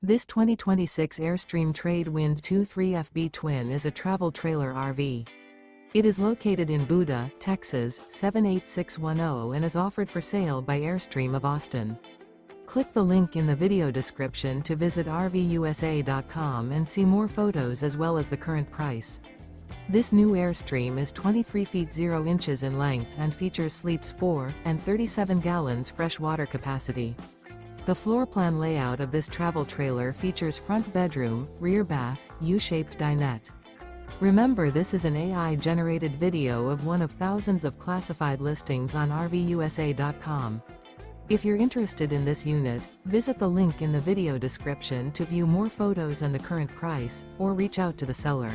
This 2026 Airstream Trade Wind 23FB Twin is a travel trailer RV. It is located in Buda, Texas, 78610 and is offered for sale by Airstream of Austin. Click the link in the video description to visit RVUSA.com and see more photos as well as the current price. This new Airstream is 23 feet 0 inches in length and features sleeps 4 and 37 gallons fresh water capacity. The floor plan layout of this travel trailer features front bedroom, rear bath, U-shaped dinette. Remember, this is an AI-generated video of one of thousands of classified listings on RVUSA.com. If you're interested in this unit, visit the link in the video description to view more photos and the current price, or reach out to the seller.